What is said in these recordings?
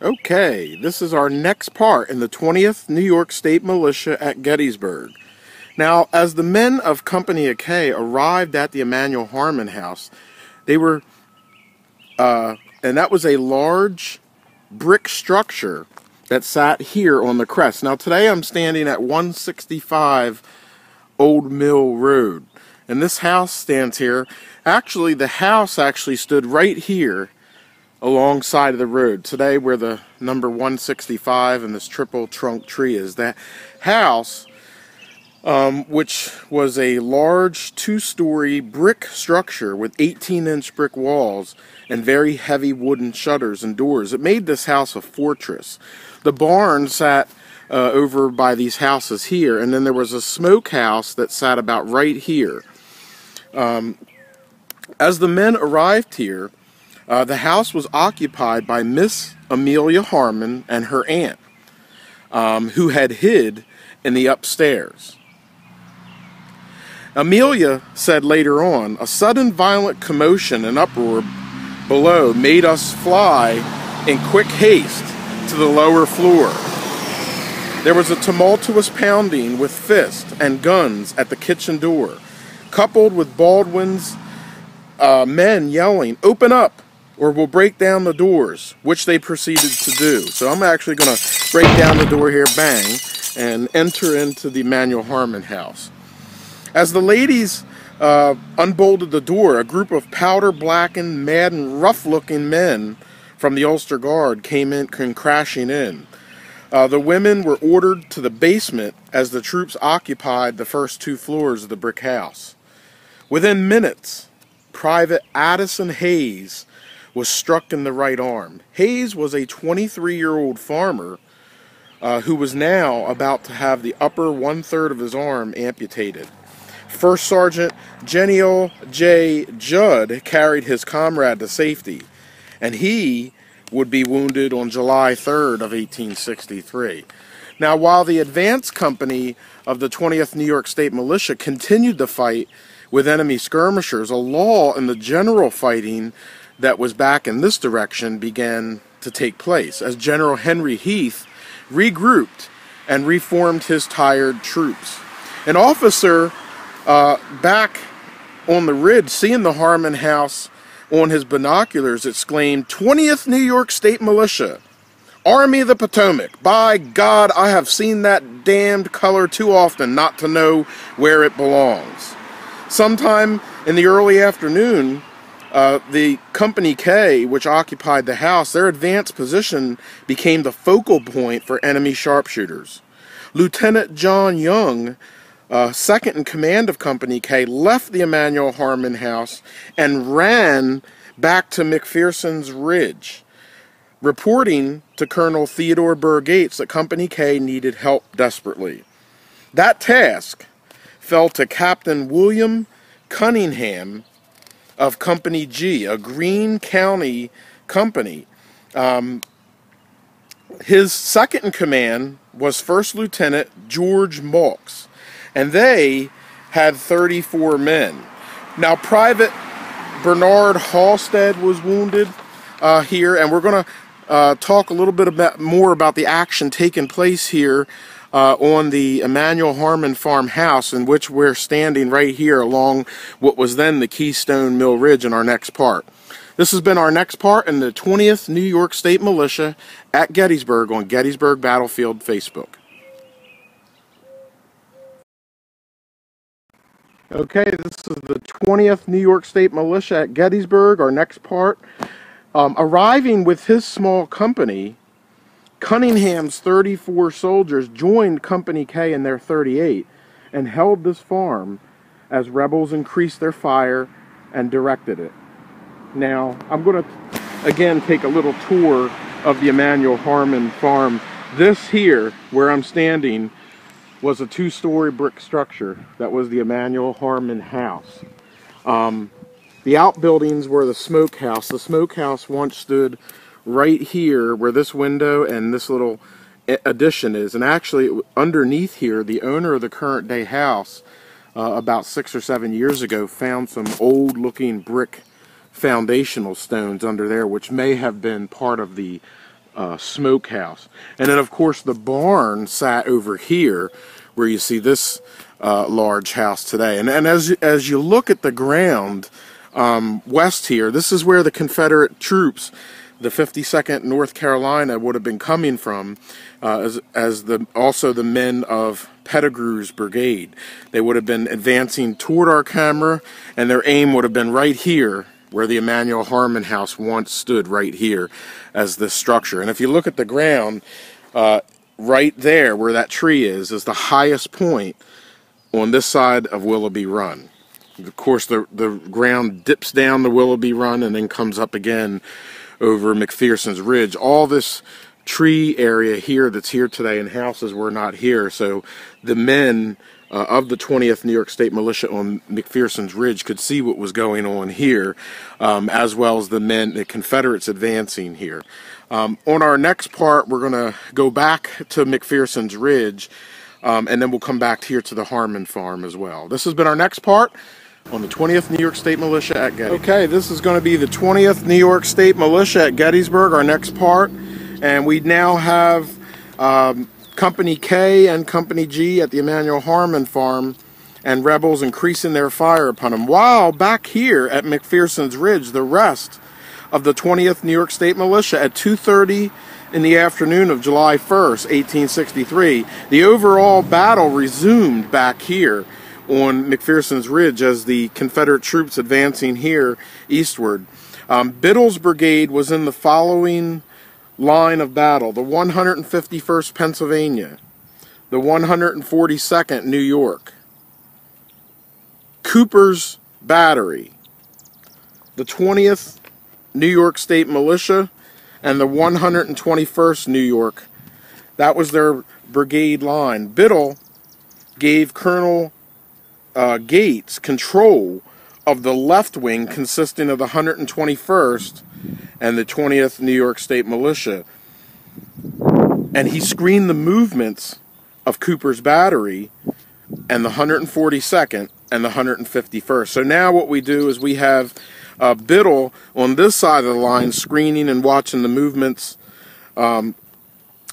Okay, this is our next part in the 20th New York State Militia at Gettysburg. Now, as the men of Company K arrived at the Emanuel Harmon house, they were, and that was a large brick structure that sat here on the crest. Now, today I'm standing at 165 Old Mill Road, and this house stands here. Actually, the house actually stood right here alongside of the road. Today where the number 165 and this triple trunk tree is, that house, which was a large two-story brick structure with 18-inch brick walls and very heavy wooden shutters and doors. It made this house a fortress. The barn sat over by these houses here, and then there was a smokehouse that sat about right here. As the men arrived here, the house was occupied by Miss Amelia Harmon and her aunt, who had hid in the upstairs. Amelia said later on, "A sudden violent commotion and uproar below made us fly in quick haste to the lower floor. There was a tumultuous pounding with fists and guns at the kitchen door, coupled with Baldwin's men yelling, 'Open up, or we'll break down the doors,' which they proceeded to do." So I'm actually going to break down the door here, bang, and enter into the Emanuel Harmon house. As the ladies unbolted the door, a group of powder-blackened, mad and rough-looking men from the Ulster Guard came crashing in. The women were ordered to the basement as the troops occupied the first two floors of the brick house. Within minutes, Private Addison Hayes was struck in the right arm. Hayes was a 23-year-old farmer who was now about to have the upper one-third of his arm amputated. First Sergeant Genial J. Judd carried his comrade to safety, and he would be wounded on July 3rd of 1863. Now, while the advance company of the 20th New York State Militia continued to fight with enemy skirmishers, a lull in the general fighting that was back in this direction began to take place as General Henry Heath regrouped and reformed his tired troops. An officer back on the ridge, seeing the Harmon house on his binoculars, exclaimed, "20th New York State Militia, Army of the Potomac. By God, I have seen that damned color too often not to know where it belongs." Sometime in the early afternoon, the Company K, which occupied the house, their advanced position became the focal point for enemy sharpshooters. Lieutenant John Young, second in command of Company K, left the Emanuel Harmon house and ran back to McPhersons Ridge, reporting to Colonel Theodore Burr Gates that Company K needed help desperately. That task fell to Captain William Cunningham of Company G, a Greene County company. His second in command was First Lieutenant George Malks, and they had 34 men. Now, Private Bernard Halstead was wounded here, and we're going to talk a little bit more about the action taking place here on the Emanuel Harmon Farm house, in which we're standing right here along what was then the Keystone Mill Ridge in our next part. This has been our next part in the 20th New York State Militia at Gettysburg on Gettysburg Battlefield Facebook. Okay, this is the 20th New York State Militia at Gettysburg, our next part. Arriving with his small company, Cunningham's 34 soldiers joined Company K in their 38 and held this farm as rebels increased their fire and directed it. Now, I'm going to again take a little tour of the Emanuel Harmon Farm. This here, where I'm standing, was a two-story brick structure that was the Emanuel Harmon house. The outbuildings were the smokehouse. The smokehouse once stood right here where this window and this little addition is, and actually underneath here, the owner of the current day house about 6 or 7 years ago found some old looking brick foundational stones under there, which may have been part of the smokehouse. And then of course the barn sat over here where you see this large house today. And as you look at the ground west here, this is where the Confederate troops, the 52nd North Carolina, would have been coming from, also the men of Pettigrew's brigade. They would have been advancing toward our camera, and their aim would have been right here where the Emanuel Harmon house once stood, right here as this structure. And if you look at the ground, right there where that tree is the highest point on this side of Willoughby Run. Of course, the ground dips down the Willoughby Run and then comes up again over McPhersons Ridge. All this tree area here that's here today and houses were not here, so the men of the 20th New York State Militia on McPhersons Ridge could see what was going on here, as well as the Confederates advancing here. On our next part, we're going to go back to McPhersons Ridge, and then we'll come back here to the Harmon Farm as well. This has been our next part on the 20th New York State Militia at Gettysburg. Okay, this is going to be the 20th New York State Militia at Gettysburg, our next part. And we now have Company K and Company G at the Emanuel Harmon Farm, and rebels increasing their fire upon them. While back here at McPhersons Ridge, the rest of the 20th New York State Militia at 2:30 in the afternoon of July 1st, 1863, the overall battle resumed back here on McPhersons Ridge as the Confederate troops advancing here eastward. Biddle's brigade was in the following line of battle: the 151st Pennsylvania, the 142nd New York, Cooper's Battery, the 20th New York State Militia, and the 121st New York. That was their brigade line. Biddle gave Colonel Gates control of the left wing, consisting of the 121st and the 20th New York State Militia, and he screened the movements of Cooper's Battery and the 142nd and the 151st. So now what we do is we have Biddle on this side of the line screening and watching the movements of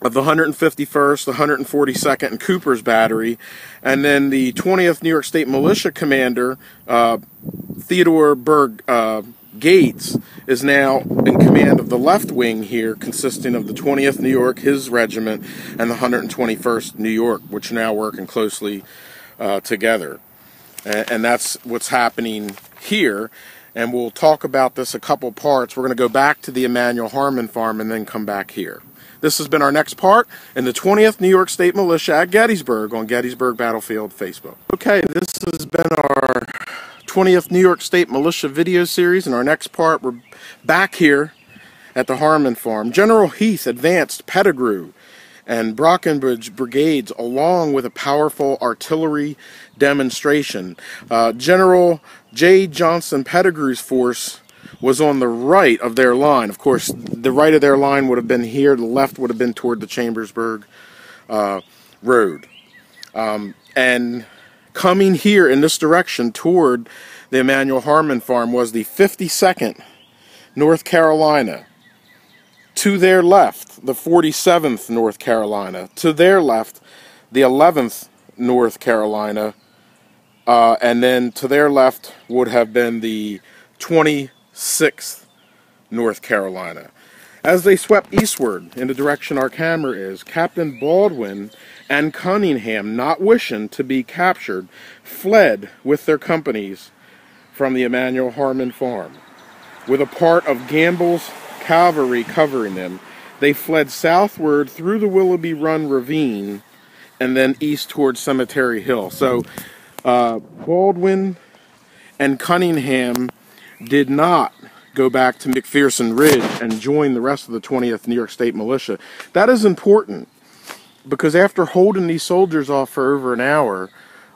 the 151st, the 142nd, and Cooper's Battery, and then the 20th New York State Militia commander, Theodore Berg Gates, is now in command of the left wing here, consisting of the 20th New York, his regiment, and the 121st New York, which are now working closely together. And that's what's happening here. And we'll talk about this a couple parts. We're going to go back to the Emanuel Harmon Farm and then come back here. This has been our next part in the 20th New York State Militia at Gettysburg on Gettysburg Battlefield Facebook. Okay, this has been our 20th New York State Militia video series. In our next part, we're back here at the Harmon Farm. General Heath advanced Pettigrew and Brockenbridge brigades along with a powerful artillery demonstration. General J. Johnson Pettigrew's force was on the right of their line. Of course, the right of their line would have been here, the left would have been toward the Chambersburg Road. And coming here in this direction toward the Emanuel Harmon Farm was the 52nd North Carolina. To their left, the 47th North Carolina. To their left, the 11th North Carolina. And then to their left would have been the 26th North Carolina. As they swept eastward in the direction our camera is, Captain Baldwin and Cunningham, not wishing to be captured, fled with their companies from the Emanuel Harmon Farm. With a part of Gamble's cavalry covering them, they fled southward through the Willoughby Run ravine and then east towards Cemetery Hill. So Baldwin and Cunningham did not go back to McPhersons Ridge and join the rest of the 20th New York State Militia. That is important because after holding these soldiers off for over an hour,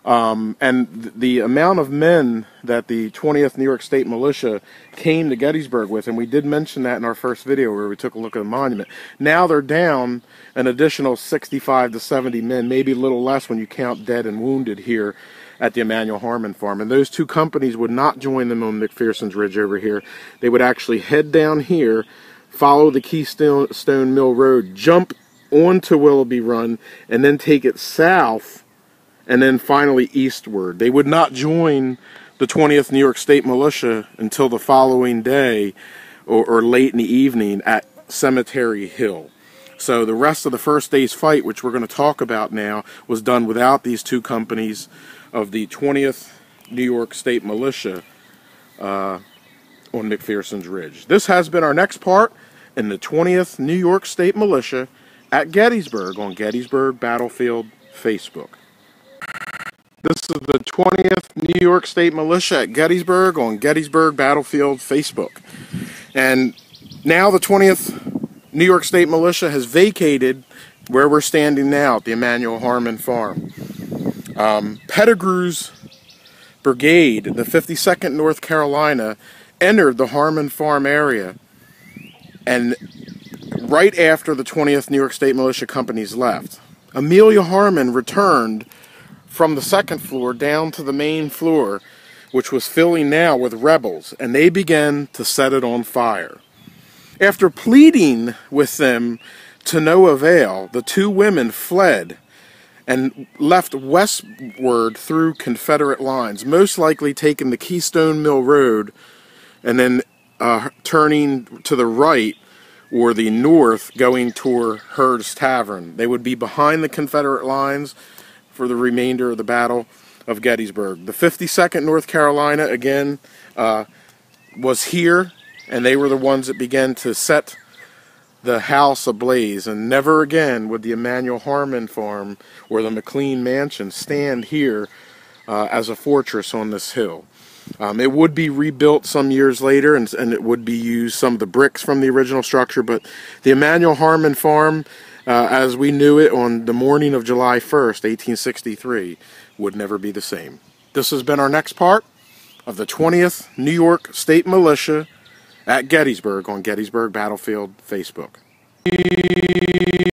and the amount of men that the 20th New York State Militia came to Gettysburg with, and we did mention that in our first video where we took a look at the monument. Now they're down an additional 65 to 70 men, maybe a little less when you count dead and wounded here at the Emanuel Harmon Farm. And those two companies would not join them on McPhersons Ridge over here. They would actually head down here, follow the Keystone Mill Road, jump onto Willoughby Run, and then take it south, and then finally eastward. They would not join the 20th New York State Militia until the following day, or late in the evening at Cemetery Hill. So the rest of the first day's fight, which we're going to talk about now, was done without these two companies of the 20th New York State Militia on McPhersons Ridge. This has been our next part in the 20th New York State Militia at Gettysburg on Gettysburg Battlefield Facebook. This is the 20th New York State Militia at Gettysburg on Gettysburg Battlefield Facebook. And now the 20th New York State Militia has vacated where we're standing now at the Emanuel Harmon Farm. Pettigrew's brigade, the 52nd North Carolina, entered the Harmon Farm area, and right after the 20th New York State Militia companies left. Amelia Harmon returned from the second floor down to the main floor, which was filling now with rebels, and they began to set it on fire. After pleading with them to no avail, the two women fled and left westward through Confederate lines, most likely taking the Keystone Mill Road and then turning to the right or the north, going toward Hurd's Tavern. They would be behind the Confederate lines for the remainder of the Battle of Gettysburg. The 52nd North Carolina, again, was here, and they were the ones that began to set the house ablaze, and never again would the Emanuel Harmon Farm or the McLean Mansion stand here as a fortress on this hill. It would be rebuilt some years later, and it would be used, some of the bricks from the original structure, but the Emanuel Harmon Farm, as we knew it on the morning of July 1st, 1863, would never be the same. This has been our next part of the 20th New York State Militia at Gettysburg on Gettysburg Battlefield Facebook.